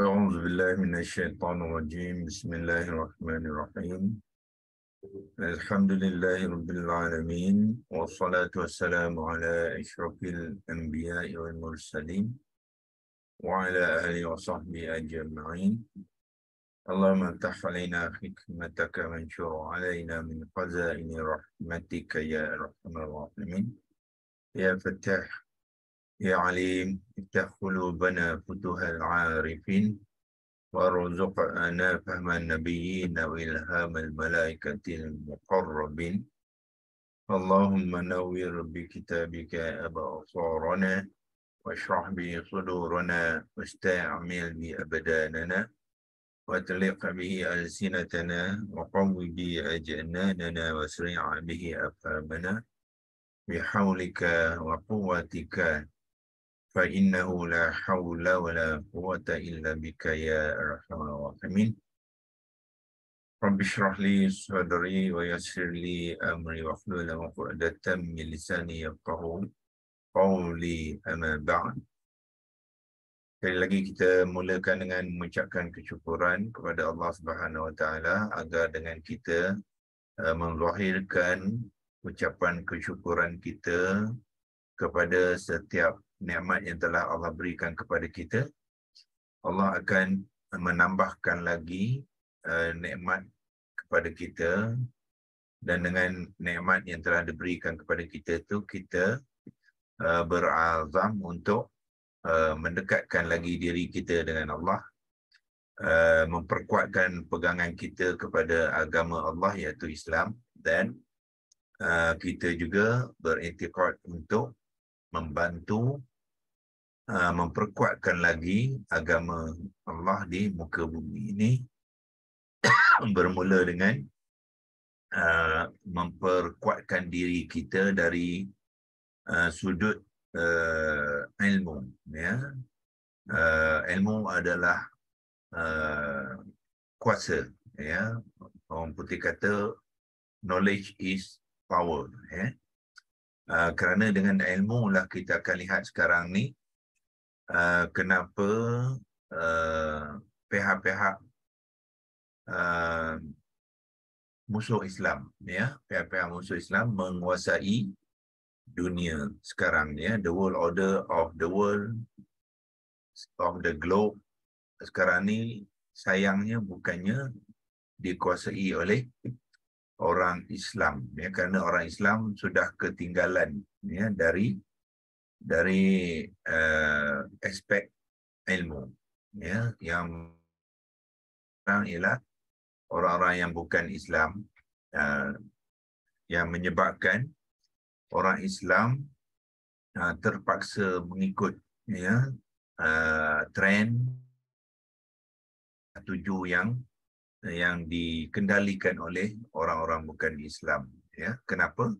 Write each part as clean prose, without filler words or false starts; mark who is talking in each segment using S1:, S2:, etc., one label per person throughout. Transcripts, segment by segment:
S1: أعوذ بالله من الشيطان الرجيم بسم الله الرحمن الرحيم الحمد لله رب العالمين والصلاة والسلام على أشرف الأنبياء والمرسلين وعلى آله وصحبه أجمعين اللهم افتح علينا حكمتك وانشر علينا من خزائن رحمتك يا أرحم الراحمين يا فتاح يا عليم افتح قلوبنا فتوح العارفين وارزقنا فهم النبيين وإلهام الملائكة المقربين اللهم نور بكتابك أبصارنا واشرح به صدورنا واستعمل به أبداننا وأطلق به ألسنتنا وقوي به أجناننا واسرع به أفهامنا بحولك وقوتك فإنه لا حول ولا قوة إلا بك يا أرحم الراحمين رب اشرح لي صدري ويسر لي أمري واحلل عقدة من لساني يفقهوا قولي أما بعد. Sekali lagi kita mulakan dengan mengucapkan kesyukuran kepada Allah Subhanahu Wa Taala agar dengan kita menzahirkan ucapan kesyukuran kita kepada setiap nikmat yang telah Allah berikan kepada kita. Allah akan menambahkan lagi nikmat kepada kita, dan dengan nikmat yang telah diberikan kepada kita tu kita berazam untuk mendekatkan lagi diri kita dengan Allah, memperkuatkan pegangan kita kepada agama Allah iaitu Islam, dan kita juga beriktikad untuk membantu memperkuatkan lagi agama Allah di muka bumi ini bermula dengan memperkuatkan diri kita dari sudut ilmu, ya. Ilmu adalah kuasa, ya. Orang putih kata knowledge is power, ya. Kerana dengan ilmu lah kita akan lihat sekarang ni kenapa pihak-pihak musuh Islam, ya, pihak-pihak musuh Islam menguasai dunia sekarang, ya. The world order of the world of the globe sekarang ni sayangnya bukannya dikuasai oleh orang Islam, ya, kerana orang Islam sudah ketinggalan, ya, dari aspek ilmu, ya. Yang sekarang ialah orang-orang yang bukan Islam yang menyebabkan orang Islam terpaksa mengikut, ya, trend tuju yang dikendalikan oleh orang-orang bukan Islam, ya. Kenapa?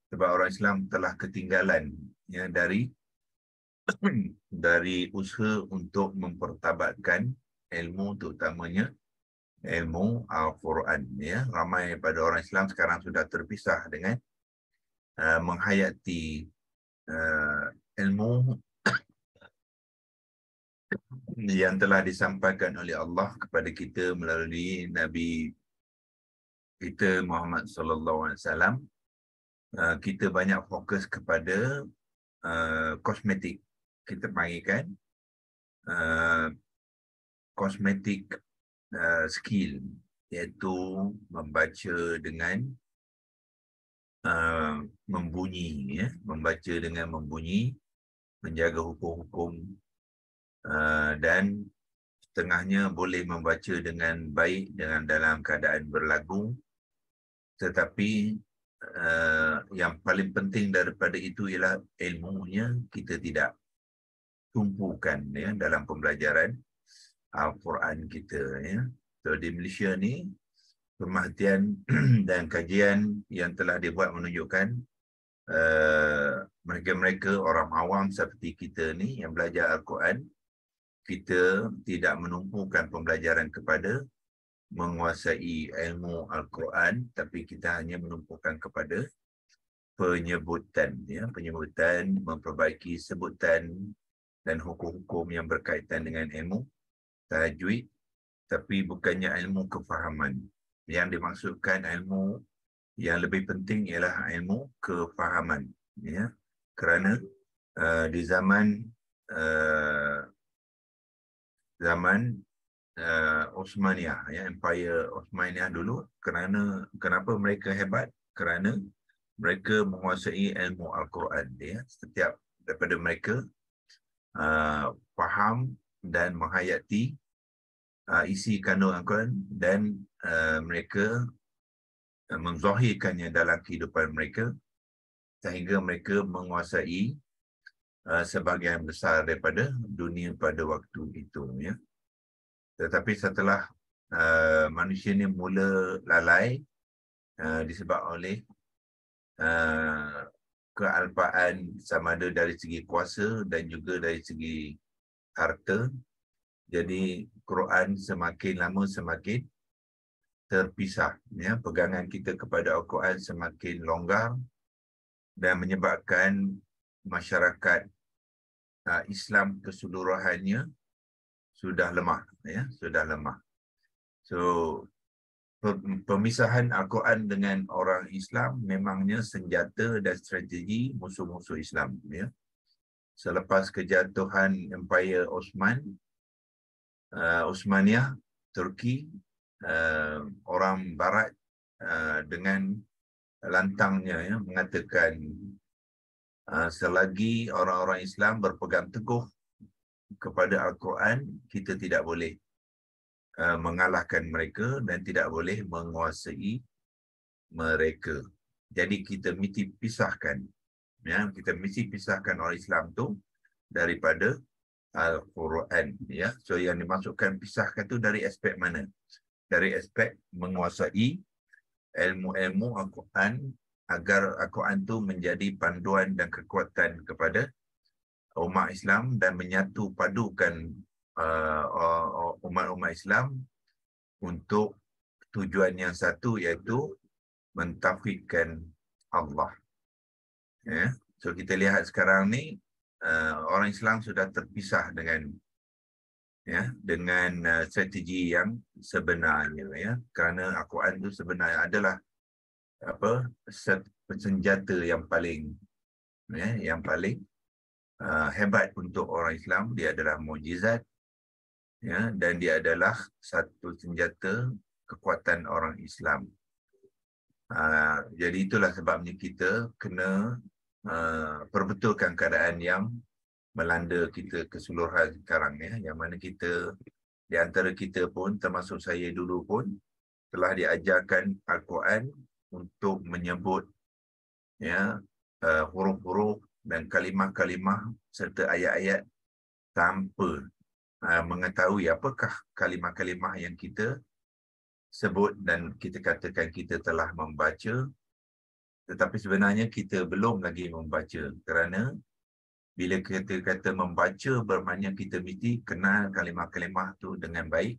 S1: Sebab orang Islam telah ketinggalan, ya, dari usaha untuk mempertabatkan ilmu, terutamanya ilmu Al-Quran, ya. Ramai pada orang Islam sekarang sudah terpisah dengan menghayati ilmu yang telah disampaikan oleh Allah kepada kita melalui Nabi kita Muhammad sallallahu alaihi wasallam. Kita banyak fokus kepada kosmetik. Kita panggilkan kosmetik skill, iaitu membaca dengan membunyi, ya, membaca dengan membunyi, menjaga hukum-hukum, dan setengahnya boleh membaca dengan baik dengan dalam keadaan berlagu. Tetapi yang paling penting daripada itu ialah ilmunya kita tidak tumpukan, ya, dalam pembelajaran Al-Quran kita, ya. So di Malaysia ni pemerhatian dan kajian yang telah dibuat menunjukkan mereka-mereka orang awam seperti kita ni yang belajar Al-Quran, kita tidak menumpukan pembelajaran kepada menguasai ilmu Al-Quran, tapi kita hanya menumpukan kepada penyebutan, ya, penyebutan, memperbaiki sebutan dan hukum-hukum yang berkaitan dengan ilmu tajwid, tapi bukannya ilmu kefahaman. Yang dimaksudkan ilmu yang lebih penting ialah ilmu kefahaman, ya. Kerana di zaman uh, Osmaniyah, ya, Empire Osmaniyah dulu, kenapa mereka hebat? Kerana mereka menguasai ilmu Al-Quran, ya. Setiap daripada mereka faham dan menghayati isi kandung Al-Quran, dan mereka menzahirkannya dalam kehidupan mereka, sehingga mereka menguasai sebahagian besar daripada dunia pada waktu itu, ya. Tetapi setelah manusia ni mula lalai disebab oleh kealpaan, sama ada dari segi kuasa dan juga dari segi harta, jadi Quran semakin lama semakin terpisah, ya. Pegangan kita kepada Al-Quran semakin longgar dan menyebabkan masyarakat Islam keseluruhannya sudah lemah, ya, sudah lemah. So pemisahan Al-Quran dengan orang Islam memangnya senjata dan strategi musuh-musuh Islam, ya. Selepas kejatuhan Empire Osmaniyah, Turki, orang Barat dengan lantangnya, ya, mengatakan selagi orang-orang Islam berpegang teguh kepada Al-Quran, kita tidak boleh mengalahkan mereka dan tidak boleh menguasai mereka. Jadi kita mesti pisahkan, ya, kita mesti pisahkan orang Islam tu daripada Al-Quran, ya. So yang dimaksudkan pisahkan tu dari aspek mana? Dari aspek menguasai ilmu-ilmu Al-Quran, agar Al-Quran tu menjadi panduan dan kekuatan kepada umat Islam dan menyatu padukan umat-umat Islam untuk tujuan yang satu, iaitu mentauhidkan Allah, ya. So kita lihat sekarang ni orang Islam sudah terpisah dengan strategi yang sebenarnya, ya. Kerana Al-Quran itu sebenarnya adalah senjata yang paling hebat untuk orang Islam. Dia adalah mukjizat, ya, dan dia adalah satu senjata kekuatan orang Islam. Jadi itulah sebabnya kita kena perbetulkan keadaan yang melanda kita keseluruhan sekarang, ya. Yang mana kita, di antara kita pun, termasuk saya dulu pun, telah diajarkan Al-Quran untuk menyebut, ya, huruf-huruf dan kalimah-kalimah serta ayat-ayat tanpa mengetahui apakah kalimah-kalimah yang kita sebut dan kita katakan kita telah membaca, tetapi sebenarnya kita belum lagi membaca. Kerana bila kita kata membaca, bermakna kita mesti kenal kalimah-kalimah tu dengan baik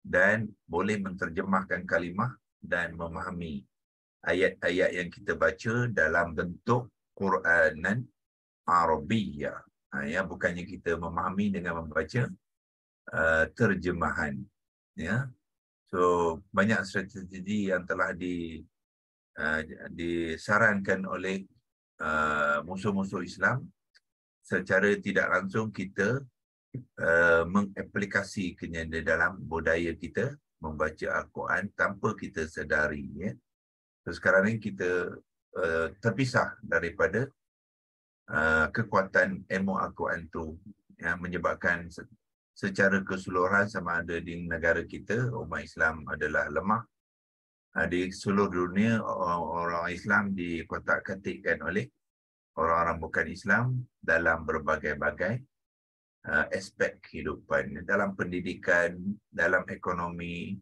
S1: dan boleh menterjemahkan kalimah dan memahami ayat-ayat yang kita baca dalam bentuk Quranan Arabiyyah. Ya, bukannya kita memahami dengan membaca terjemahan, ya. So banyak strategi yang telah disarankan oleh musuh-musuh Islam. Secara tidak langsung kita mengaplikasikannya di dalam budaya kita membaca Al-Quran tanpa kita sedari, ya. So sekarang ini kita terpisah daripada kekuatan ilmu Al-Quran itu, yang menyebabkan secara keseluruhan, sama ada di negara kita, umat Islam adalah lemah. Di seluruh dunia, orang Islam dikotak-katikkan oleh orang-orang bukan Islam dalam berbagai-bagai aspek kehidupan, dalam pendidikan, dalam ekonomi,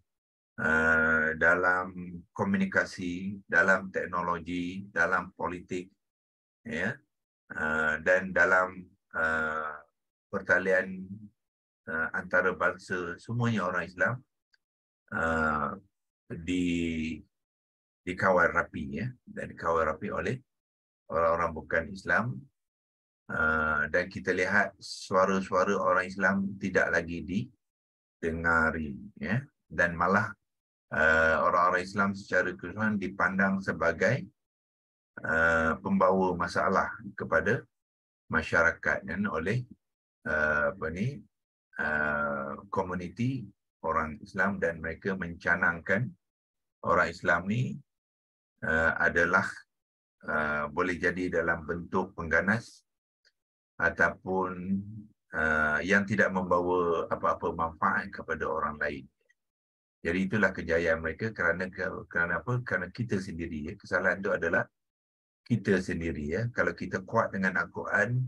S1: dalam komunikasi, dalam teknologi, dalam politik, ya, dan dalam pertalian antara bangsa. Semuanya orang Islam dikawal rapi, ya, dan dikawal rapi oleh orang-orang bukan Islam. Dan kita lihat suara-suara orang Islam tidak lagi dengari, ya, dan malah orang-orang Islam secara keseluruhan dipandang sebagai pembawa masalah kepada masyarakat kan, oleh komuniti orang Islam, dan mereka mencanangkan orang Islam ni adalah boleh jadi dalam bentuk pengganas ataupun yang tidak membawa apa-apa manfaat kepada orang lain. Jadi itulah kejayaan mereka kerana apa? Kerana kita sendiri, ya. Kesalahan itu adalah kita sendiri, ya. Kalau kita kuat dengan Al-Quran,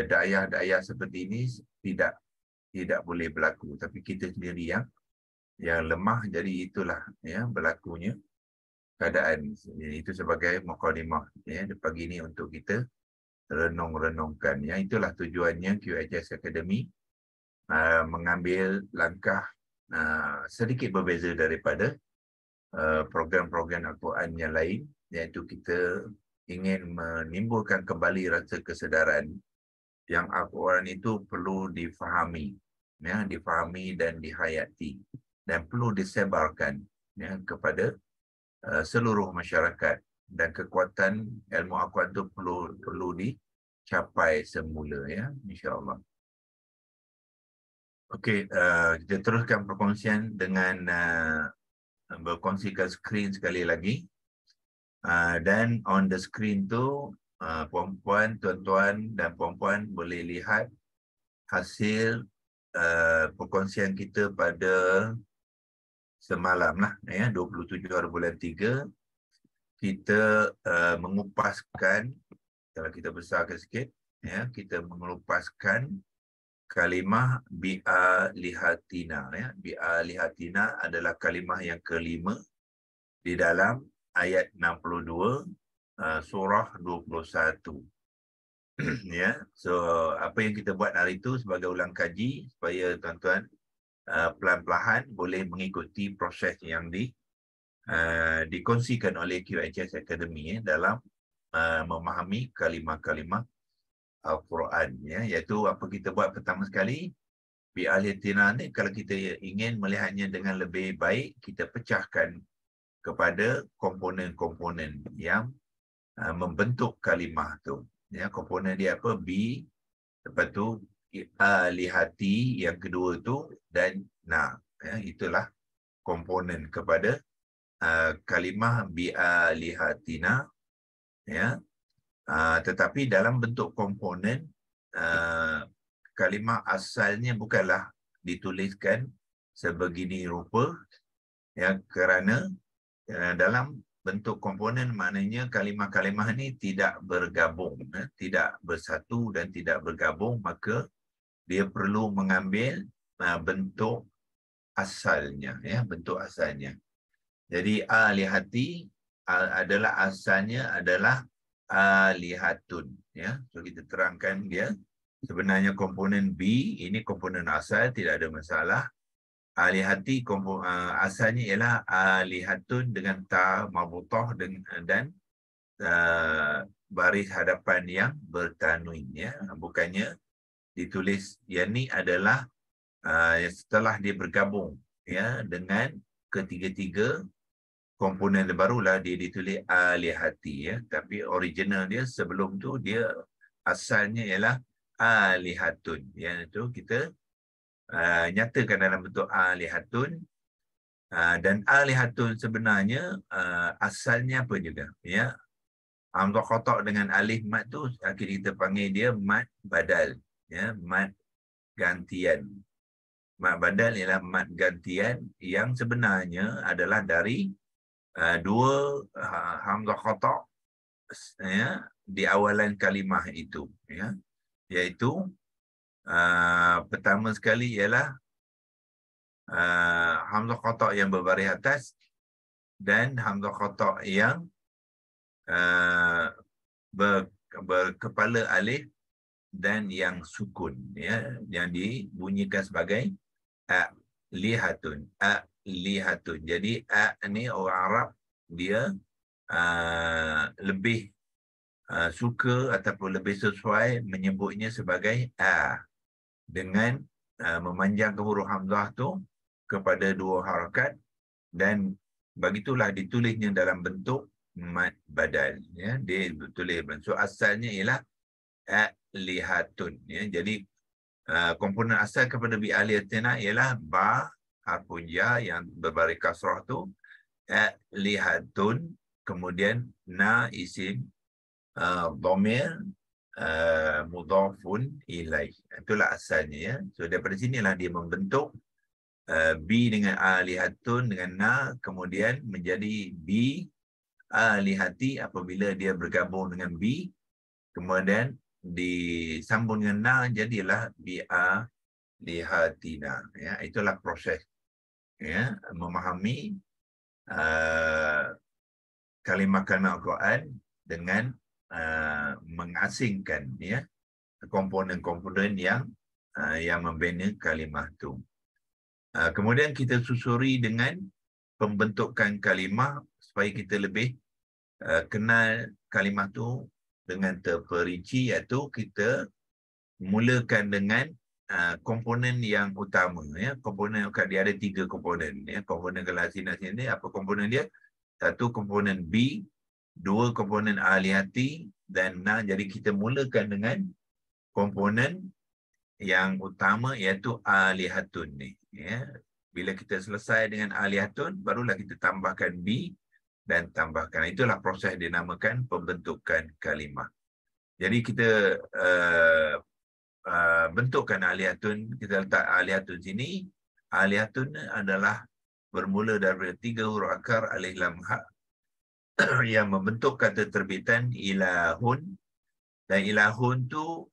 S1: dakwah-dakwah seperti ini tidak boleh berlaku. Tapi kita sendiri yang lemah, jadi itulah, ya, berlakunya keadaan. Itu sebagai mukadimah, ya, pagi ini untuk kita renung-renungkan, ya. Itulah tujuannya QHS Academy mengambil langkah sedikit berbeza daripada program-program Al-Quran yang lain, iaitu kita ingin menimbulkan kembali rasa kesedaran yang Al-Quran itu perlu difahami, ya, difahami dan dihayati, dan perlu disebarkan, ya, kepada seluruh masyarakat, dan kekuatan ilmu Al-Quran itu perlu dicapai semula, ya, insya-Allah. Okey, kita teruskan perkongsian dengan berkongsikan skrin sekali lagi. Dan on the screen tu, puan-puan, tuan-tuan dan puan-puan boleh lihat hasil perkongsian kita pada semalam lah, ya, 27 hari bulan 3. Kita mengupaskan, kalau kita besarkan sikit, ya, kita mengupaskan kalimah bi'a lihatina, ya. Bi'a lihatina adalah kalimah yang kelima di dalam ayat 62 surah 21. Ya, so apa yang kita buat hari itu sebagai ulang kaji supaya tuan-tuan pelan-pelan boleh mengikuti proses yang dikongsikan oleh QHS Academy, ya, dalam memahami kalimah-kalimah Al-Quran, ya, iaitu apa kita buat pertama sekali. Bi'alitina ni, kalau kita ingin melihatnya dengan lebih baik, kita pecahkan kepada komponen-komponen yang membentuk kalimah tu, ya. Komponen dia apa? Bi, lepas tu alihati yang kedua tu, dan na, ya, itulah komponen kepada kalimah bi'alihatina, ya. Tetapi dalam bentuk komponen, kalimah asalnya bukanlah dituliskan sebegini rupa, ya, kerana dalam bentuk komponen maknanya kalimah-kalimah ni tidak bergabung, ya, tidak bersatu dan tidak bergabung, maka dia perlu mengambil bentuk asalnya, ya, bentuk asalnya. Jadi alihati adalah asalnya adalah alihatun, ya. So kita terangkan dia. Sebenarnya komponen B ini komponen asal, tidak ada masalah. Alihati asalnya ialah alihatun dengan ta marbutah dan baris hadapan yang bertanwin, ya. Bukannya ditulis yang ni adalah setelah dia bergabung, ya, dengan ketiga-tiga komponen barulah dia ditulis alihati, ya. Tapi original dia sebelum tu dia asalnya ialah alihatun, yang itu kita nyatakan dalam bentuk alihatun. Dan alihatun sebenarnya asalnya apa juga, ya. Hamzah qata' dengan alif mad tu akhir kita panggil dia mad badal, ya, mad gantian. Mad badal ialah mad gantian yang sebenarnya adalah dari dua hamzah qata', ya, di awalan kalimah itu, ya, iaitu pertama sekali ialah hamzah qata' yang berbaris atas dan hamzah qata' yang berkepala alif dan yang sukun, ya, yang dibunyikan sebagai lihatun, lihatun. Jadi ni orang Arab dia lebih suka ataupun lebih sesuai menyebutnya sebagai dengan memanjangkan huruf hamzah tu kepada 2 harakat, dan begitulah ditulisnya dalam bentuk mad badal, ya. Dia tulis bentuk asalnya ialah alihatun, ya. Jadi komponen asal kepada bi alihatina ialah ba harfun ya yang berbaris kasrah tu, alihatun, kemudian na isim dhamir mudhafun ilaih. Itulah asalnya, ya. So daripada sinilah dia membentuk bi dengan alihatun dengan na, kemudian menjadi bi alihati apabila dia bergabung dengan bi, kemudian disambung dengan na, jadilah bi alihatina, ya. Itulah proses, ya, memahami kalimah-kalimah Al-Quran dengan mengasingkan, ya, komponen-komponen yang membina kalimah tu. Kemudian kita susuri dengan pembentukan kalimah supaya kita lebih kenal kalimah tu dengan terperinci, iaitu kita mulakan dengan komponen yang utama, ya. Komponen dia ada 3 komponen, ya. Komponen kelasinan sini apa komponen dia? 1 komponen B, 2 komponen alihati dan na. Jadi kita mulakan dengan komponen yang utama iaitu alihatun ni, ya. Bila kita selesai dengan alihatun, barulah kita tambahkan B dan tambahkan. Itulah proses dinamakan pembentukan kalimah. Jadi kita bentukkan alihatun. Kita letak alihatun sini. Alihatun adalah bermula dari 3 huruf akar alif lam ha yang membentuk kata terbitan ilahun, dan ilahun tu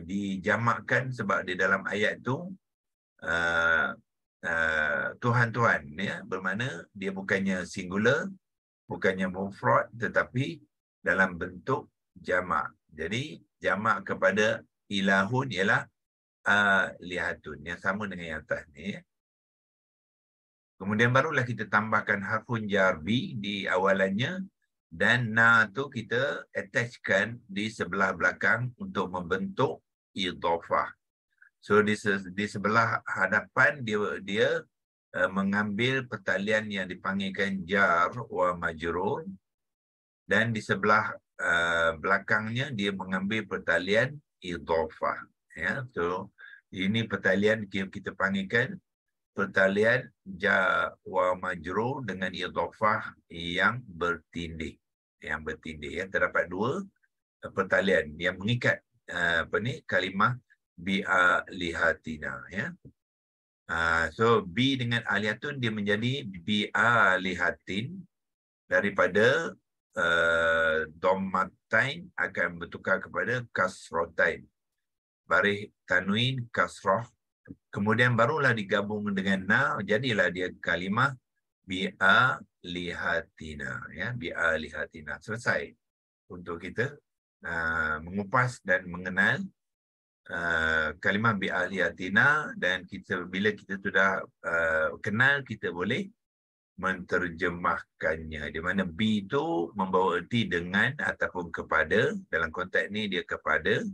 S1: dijamakkan sebab di dalam ayat tu Tuhan-Tuhan, ya, bermakna dia bukannya singular, bukannya mufrad, tetapi dalam bentuk jamak. Jadi jamak kepada ilahun ialah alihatun, yang sama dengan yang atas ni, ya. Kemudian barulah kita tambahkan harfun jarbi di awalannya, dan na tu kita attachkan di sebelah belakang untuk membentuk idhafah. So di sebelah hadapan dia mengambil pertalian yang dipanggilkan jar wa majrur, dan di sebelah belakangnya dia mengambil pertalian idhafah, ya. So ini pertalian kita panggilkan pertalian jar wa majrur dengan idhafah yang bertindih, ya. Terdapat 2 pertalian yang mengikat kalimah bi alihatina, ya. So bi dengan alihatun dia menjadi bi alihatin, daripada dhammatain akan bertukar kepada kasratain, baris tanwin kasrah, kemudian barulah digabung dengan na, jadilah dia kalimah bi alihatina, ya. Bi alihatina. Selesai untuk kita mengupas dan mengenal kalimah bi alihatina, dan bila kita sudah kenal, kita boleh menterjemahkannya, di mana bi itu membawa erti dengan ataupun kepada. Dalam konteks ni dia kepada.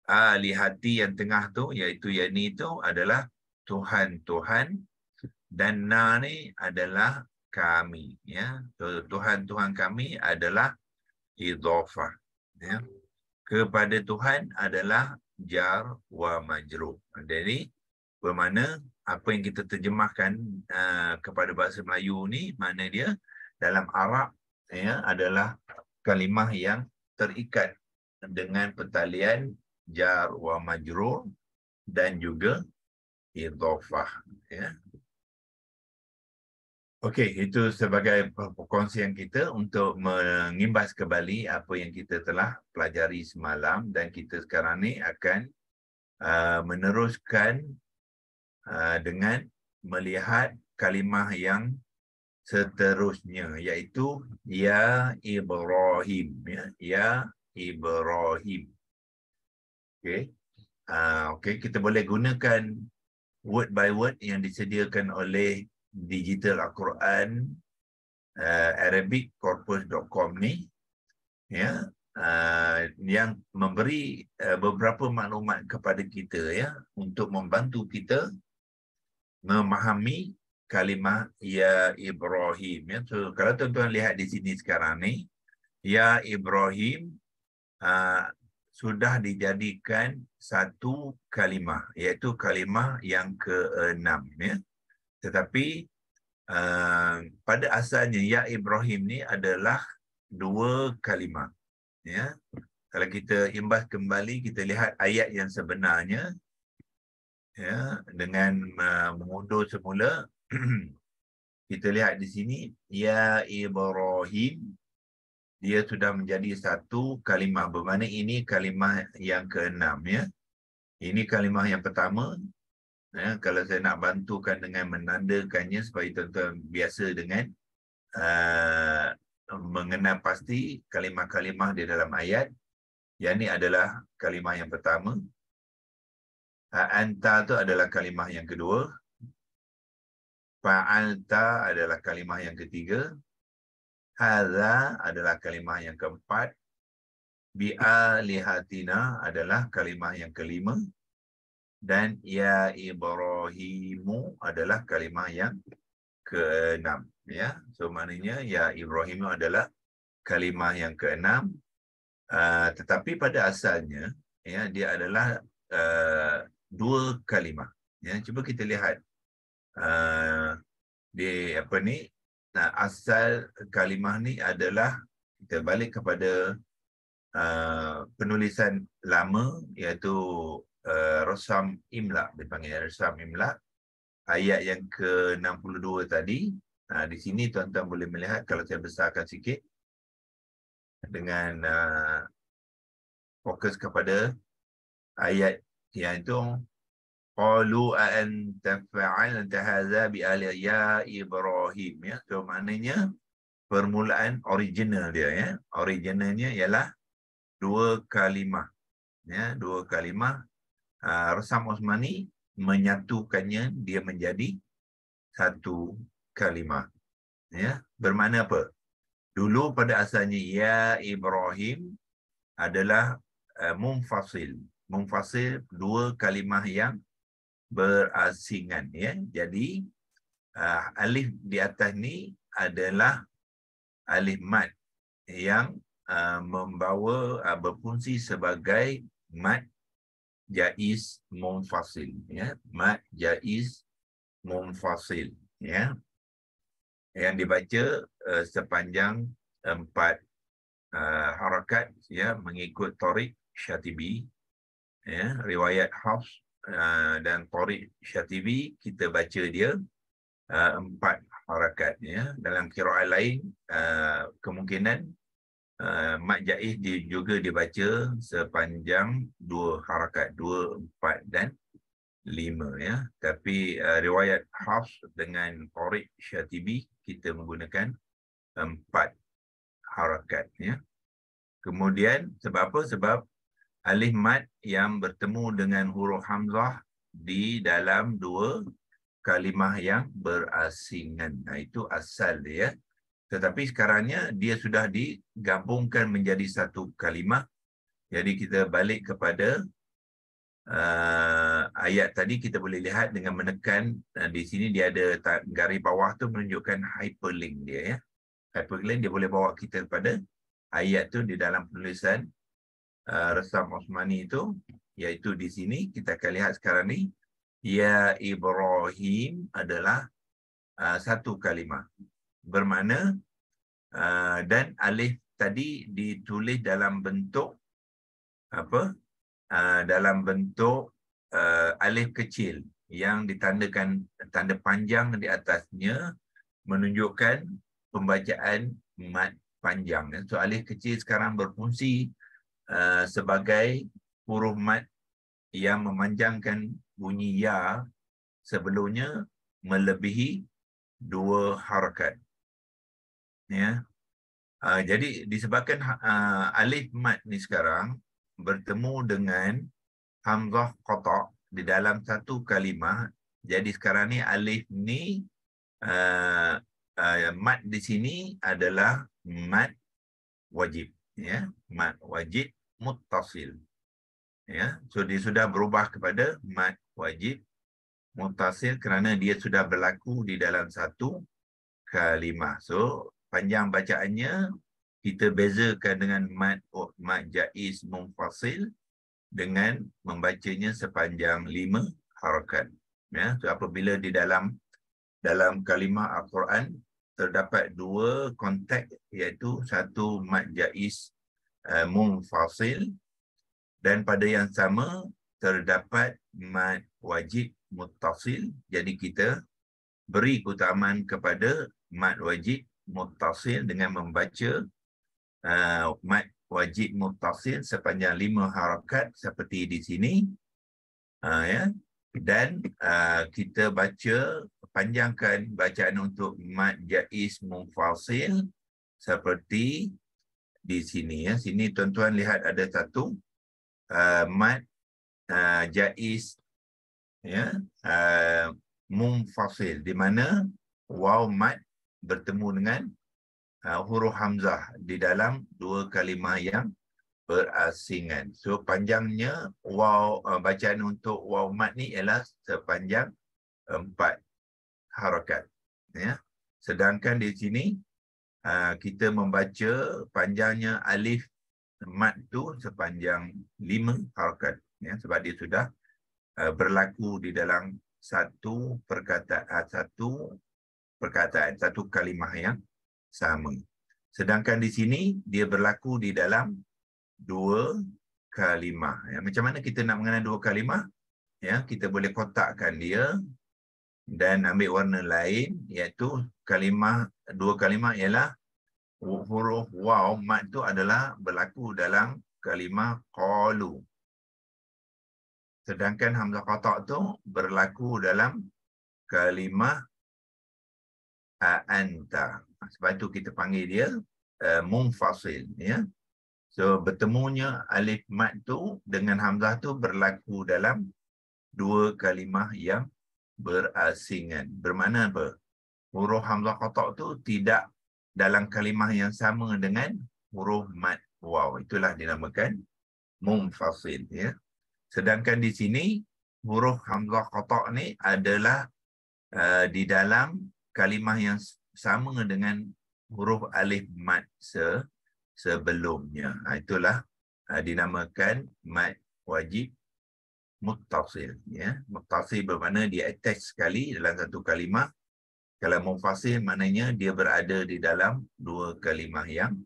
S1: Alihati yang tengah tu, iaitu yang ni tu adalah Tuhan-Tuhan, dan na ni adalah kami, ya. So, Tuhan-Tuhan kami adalah idhafah, ya. Kepada Tuhan adalah jar wa majrur. Jadi bermakna apa yang kita terjemahkan kepada bahasa Melayu ni, mana dia dalam Arab, ya, adalah kalimah yang terikat dengan pertalian jar wa majrur dan juga idhafah, ya. Okey, itu sebagai perkongsian kita untuk mengimbas kembali apa yang kita telah pelajari semalam, dan kita sekarang ni akan meneruskan dengan melihat kalimah yang seterusnya, iaitu ya Ibrahim, ya. Ya Ibrahim. Okey. Okey, kita boleh gunakan word by word yang disediakan oleh Digital Al-Quran Arabic Corpus.com ni, ya. yang memberi beberapa maklumat kepada kita ya untuk membantu kita memahami kalimah ya Ibrahim ya. So, kalau tuan-tuan lihat di sini sekarang ni, ya Ibrahim sudah dijadikan satu kalimah, iaitu kalimah yang ke-6 ya. Tetapi pada asalnya ya Ibrahim ni adalah dua kalimah ya. Kalau kita imbas kembali, kita lihat ayat yang sebenarnya ya, dengan mengundur semula kita lihat di sini ya Ibrahim, dia sudah menjadi satu kalimah, bermakna ini kalimah yang ke-6 ya. Ini kalimah yang pertama ya. Kalau saya nak bantukan dengan menandakannya supaya tuan-tuan biasa dengan mengenal pasti kalimah-kalimah di dalam ayat. Yang ini adalah kalimah yang pertama. Anta itu adalah kalimah yang kedua. Fa'alta adalah kalimah yang ketiga. Hadza adalah kalimah yang keempat. Bi'alihatina adalah kalimah yang kelima. Dan ya Ibrahimu adalah kalimah yang ke-6 ya. So maknanya ya Ibrahimu adalah kalimah yang ke-6. Tetapi pada asalnya ya, dia adalah dua kalimah ya. Cuba kita lihat di apa ni, asal kalimah ni adalah, kita balik kepada penulisan lama, iaitu Rasam Imla, dipanggil Rasam Imla, ayat yang ke-62 tadi. Di sini tuan-tuan boleh melihat, kalau saya besarkan sikit dengan fokus kepada ayat yang itu, qalu anta fa'alta hadza bi ali ya Ibrahim ya. So maknanya permulaan original dia ya. Originalnya ialah dua kalimah ya, dua kalimah. Rasam Osmani menyatukannya, dia menjadi satu kalimah ya. Bermakna apa? Dulu pada asalnya ya Ibrahim adalah munfasil. Munfasil, dua kalimah yang berasingan ya. Jadi alif di atas ni adalah alif mad yang membawa berfungsi sebagai mad jaiz munfasil ya. Mad jaiz munfasil ya, yang dibaca sepanjang 4 harakat ya, mengikut Tariq Syatibi ya. Riwayat Hafs dan Tariq Syatibi, kita baca dia 4 harakat ya. Dalam qiraat lain kemungkinan mad jaiz juga dibaca sepanjang 2 harakat, 2, 4 dan 5 ya. Tapi riwayat Hafs dengan Tariq Syatibi, kita menggunakan 4 harakat ya. Kemudian sebab apa? Sebab alif mad yang bertemu dengan huruf hamzah di dalam dua kalimah yang berasingan. Itu asal dia. Tetapi sekarangnya dia sudah digabungkan menjadi satu kalimah. Jadi kita balik kepada ayat tadi, kita boleh lihat dengan menekan di sini, dia ada garis bawah tu menunjukkan hyperlink dia ya. Hyperlink dia boleh bawa kita kepada ayat tu di dalam penulisan Rasam Osmani itu, iaitu di sini kita akan lihat sekarang ni ya Ibrahim adalah satu kalimah. Bermakna dan alif tadi ditulis dalam bentuk apa? Dalam bentuk alif kecil yang ditandakan tanda panjang di atasnya, menunjukkan pembacaan mad panjang. So alif kecil sekarang berfungsi sebagai huruf mad yang memanjangkan bunyi ya sebelumnya melebihi 2 harakat ya. Jadi disebabkan alif mad ni sekarang bertemu dengan hamzah qata' di dalam satu kalimah, jadi sekarang ni alif ni mad di sini adalah mad wajib ya, mad wajib muttasil. Ya, so dia sudah berubah kepada mad wajib muttasil kerana dia sudah berlaku di dalam satu kalimah. So panjang bacaannya kita bezakan dengan mad jaiz munfasil dengan membacanya sepanjang 5 harakat. Ya, so apabila di dalam kalimah Al-Quran terdapat 2 konteks, iaitu satu mad jaiz munfasil dan pada yang sama terdapat mad wajib muttasil. Jadi kita beri keutamaan kepada mad wajib muttasil dengan membaca mad wajib muttasil sepanjang 5 harakat seperti di sini. Ya. Dan kita panjangkan bacaan untuk mad jaiz munfasil seperti di sini. Ya. Sini tuan-tuan lihat ada satu mad jaiz, ya, munfasil, di mana waw mad bertemu dengan huruf hamzah di dalam 2 kalimah yang berasingan. So panjangnya bacaan untuk waw mad ni ialah sepanjang 4 harakat. Ya. Sedangkan di sini kita membaca panjangnya alif mad tu sepanjang 5 harakat. Ya, sebab dia sudah berlaku di dalam satu perkataan, satu kalimah yang sama. Sedangkan di sini dia berlaku di dalam 2 kalimah. Ya, macam mana kita nak mengenal 2 kalimah? Ya, kita boleh kotakkan dia dan ambil warna lain, iaitu 2 kalimah ialah huruf waw mad tu adalah berlaku dalam kalimah qalu. Sedangkan hamzah qata' tu berlaku dalam kalimah anta. Sebab itu kita panggil dia munfasil, ya. So bertemunya alif mad tu dengan hamzah tu berlaku dalam 2 kalimah yang berasingan. Bermakna apa? Huruf hamzah qata' tu tidak dalam kalimah yang sama dengan huruf mad waw. Itulah dinamakan munfasil, ya. Sedangkan di sini huruf hamzah qata' ni adalah di dalam kalimah yang sama dengan huruf alif mad sebelumnya. Itulah dinamakan mad wajib muttasil, ya. Muttasil bermakna dia attach sekali dalam satu kalimah. Kalau munfasil maknanya dia berada di dalam 2 kalimah yang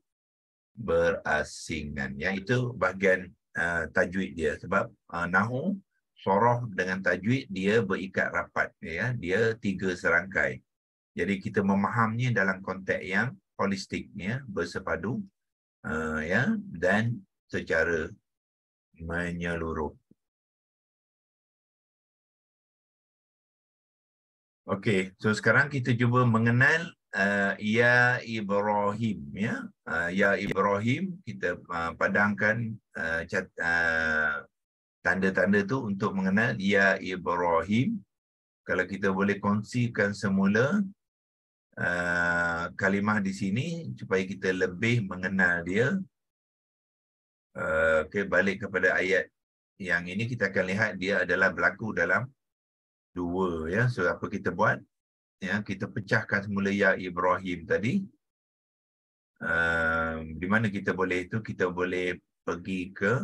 S1: berasingan. Ya, itu bahagian tajwid dia. Sebab nahu, soroh dengan tajwid dia berikat rapat. Ya. Dia 3 serangkai. Jadi kita memahaminya dalam konteks yang holistik, ya, bersepadu, ya, dan secara menyeluruh. Okey, so sekarang kita cuba mengenal ya Ibrahim, ya. Ya Ibrahim, kita padangkan tanda-tanda tu untuk mengenal ya Ibrahim. Kalau kita boleh kongsikan semula kalimah di sini supaya kita lebih mengenal dia. Okey, balik kepada ayat yang ini, kita akan lihat dia adalah berlaku dalam 2, ya. So apa kita buat? Ya, kita pecahkan semula ya Ibrahim tadi. Di mana kita boleh itu? Kita boleh pergi ke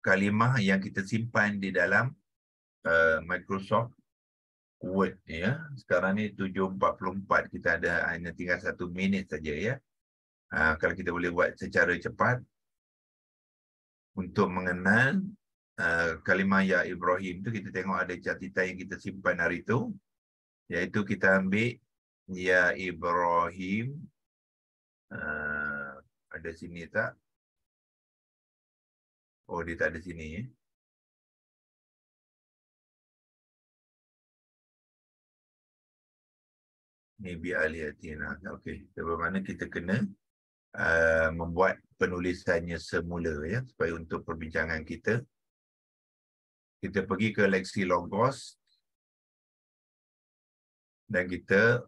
S1: kalimah yang kita simpan di dalam Microsoft Word, ya. Sekarang ni 7.44, kita ada hanya tinggal 1 minit saja, ya. Kalau kita boleh buat secara cepat untuk mengenal kalimah ya Ibrahim tu, kita tengok ada catatan yang kita simpan hari tu, iaitu kita ambil ya Ibrahim, ada sini tak? Oh, dia tak ada sini, ya. Ni bi'aliyatina. Okey, bagaimana kita kena membuat penulisannya semula, ya, supaya untuk perbincangan kita pergi ke Lexilogos dan kita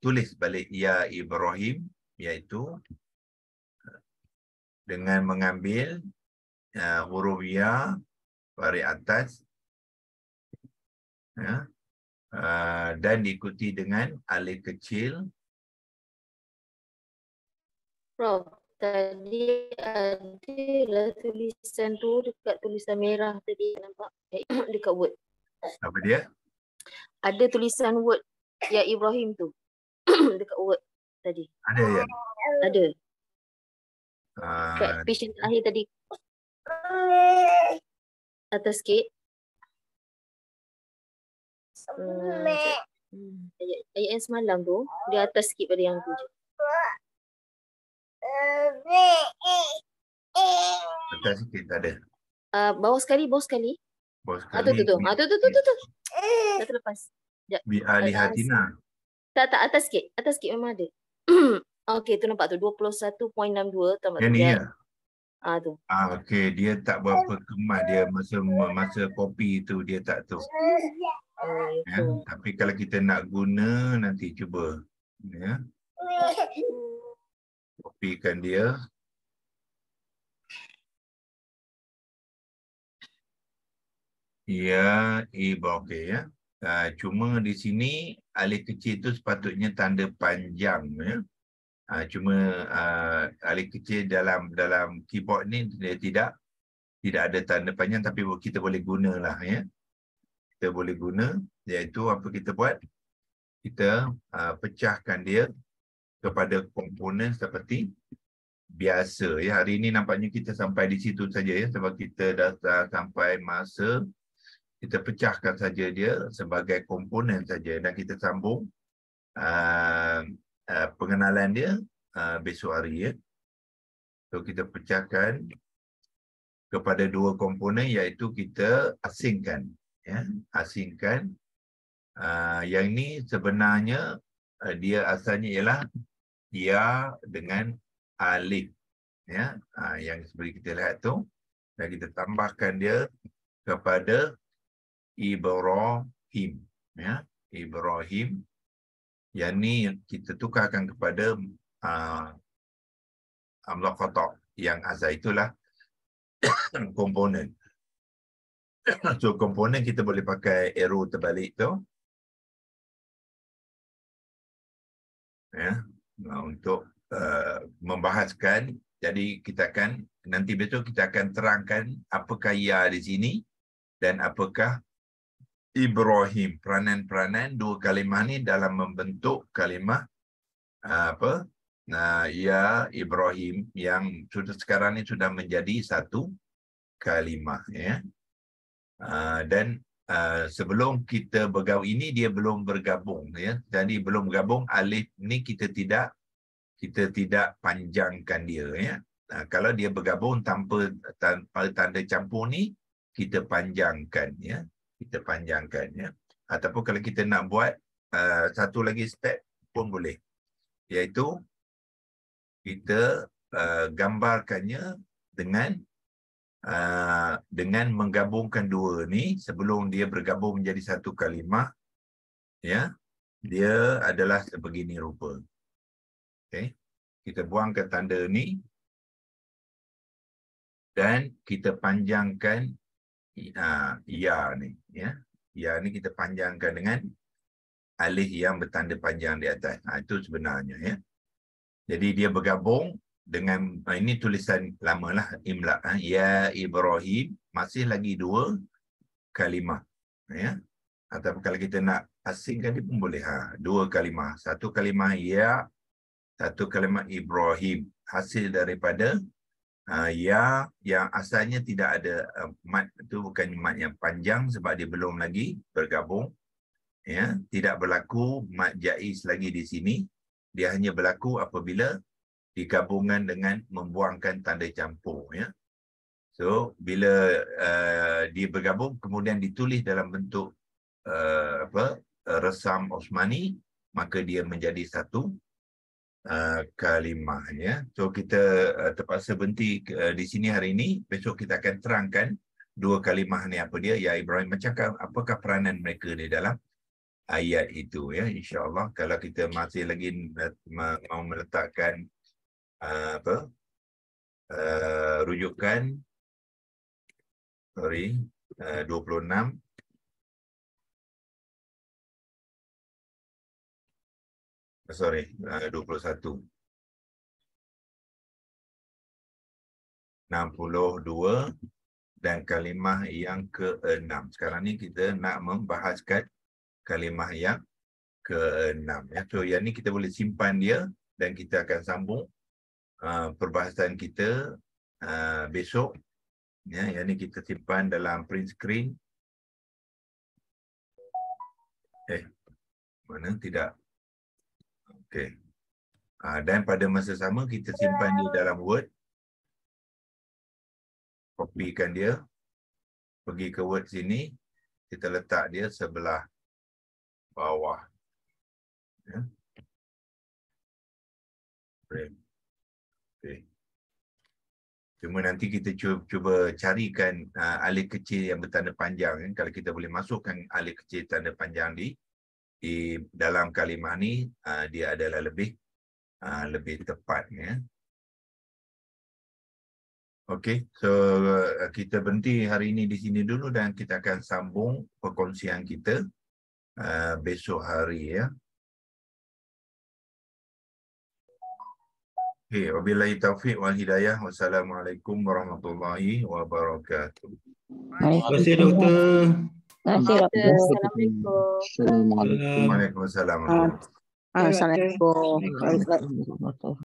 S1: tulis balik ya Ibrahim, iaitu dengan mengambil huruf ya baris atas, ya, dan diikuti dengan alif kecil.
S2: Prof, tadi ada tulisan tu dekat tulisan merah tadi nampak dekat Word.
S1: Apa dia?
S2: Ada tulisan Word ya Ibrahim tu dekat Word tadi.
S1: Ada ya?
S2: Ada. Kat
S1: Uh,
S2: page yang terakhir tadi. Atas sikit. Ayat yang semalam tu, dia atas sikit pada yang tu je.
S1: atas sikit tak ada.
S2: Bawah sekali, bawah sekali.
S1: Bawah
S2: Tu.
S1: sekali.
S2: Tu. Dah terlepas. Sekejap.
S1: Bi alihatina.
S2: Tak, atas sikit memang ada. Okey, tu nampak tu 21.62 tambah
S1: Yang
S2: 3.
S1: ni ya?
S2: Tu.
S1: Okey, dia tak berapa kemas, dia masa kopi tu dia tak tu. Ya, tapi kalau kita nak guna nanti cuba ya. Kopikan dia. Ya, okey ya. Cuma di sini alif kecil tu sepatutnya tanda panjang ya. Cuma alif kecil dalam keyboard ni dia tidak ada tanda panjang, tapi kita boleh gunalah ya. Kita boleh guna, iaitu apa kita buat? Kita pecahkan dia kepada komponen seperti biasa ya. Hari ini nampaknya kita sampai di situ saja ya, sebab kita dah sampai masa kita pecahkan saja dia sebagai komponen saja, dan kita sambung pengenalan dia besok hari ya. So kita pecahkan kepada dua komponen, iaitu kita asingkan ya, asingkan. Yang ini sebenarnya dia asalnya ialah ya dengan alif ya, yang seperti kita lihat tu, dan kita tambahkan dia kepada Ibrahim ya, Ibrahim. Yang ni kita tukarkan kepada amla qata yang asal, itulah komponen. So komponen kita boleh pakai arrow terbalik tu ya, untuk membahaskan. Jadi kita akan nanti besok kita akan terangkan apakah ya di sini dan apakah Ibrahim, peranan-peranan dua kalimah ni dalam membentuk kalimah ya Ibrahim, yang sudah sekarang ni sudah menjadi satu kalimah ya. Dan sebelum kita bergabung ini dia belum bergabung ya. Jadi belum bergabung, alif ni kita tidak panjangkan dia ya. Kalau dia bergabung tanpa tanda campur ni, kita panjangkan ya. Kita panjangkan ya. Ataupun kalau kita nak buat satu lagi step pun boleh, iaitu kita gambarkannya dengan menggabungkan dua ni sebelum dia bergabung menjadi satu kalimah ya. Dia adalah sebegini rupa. Okey, kita buangkan tanda ni dan kita panjangkan ya ni ya. Ya ni kita panjangkan dengan alif yang bertanda panjang di atas. Itu sebenarnya ya. Jadi dia bergabung dengan ini tulisan lamalah, imla ya Ibrahim, masih lagi dua kalimah ya. Ataupun kalau kita nak asingkan dia pun boleh, dua kalimah, satu kalimah ya, satu kalimah Ibrahim, hasil daripada ya yang asalnya tidak ada mat, itu bukan mat yang panjang sebab dia belum lagi bergabung ya. Tidak berlaku mat jaiz lagi di sini, dia hanya berlaku apabila digabungkan dengan membuangkan tanda campur ya. So bila dia bergabung kemudian ditulis dalam bentuk resam Osmani, maka dia menjadi satu kalimah ya. So kita terpaksa berhenti di sini hari ini. Besok kita akan terangkan dua kalimah ni apa dia ya Ibrahim, macam apakah peranan mereka di dalam ayat itu ya, insya-Allah. Kalau kita masih lagi mau meletakkan rujukan 26 21 62 dan kalimah yang ke-6. Sekarang ni kita nak membahaskan kalimah yang ke-6 ya. So yang ni kita boleh simpan dia dan kita akan sambung perbahasan kita besok ya. Yang ni kita simpan dalam print screen. Mana tidak? Okey. Dan pada masa sama kita simpan dia dalam Word. Kopikan dia. Pergi ke Word sini. Kita letak dia sebelah bawah. Ya. Okay. Cuma nanti kita cuba carikan alif kecil yang bertanda panjang. Kalau kita boleh masukkan alif kecil tanda panjang di dalam kalimah ni, dia adalah lebih tepat ya. Okey, so kita berhenti hari ini di sini dulu dan kita akan sambung perkongsian kita besok hari ya. Okey, wabillahi taufiq wal hidayah. Wassalamualaikum warahmatullahi wabarakatuh.
S3: Terima kasih doktor.
S2: Assalamualaikum.
S1: Waalaikumsalam.
S3: Assalamualaikum.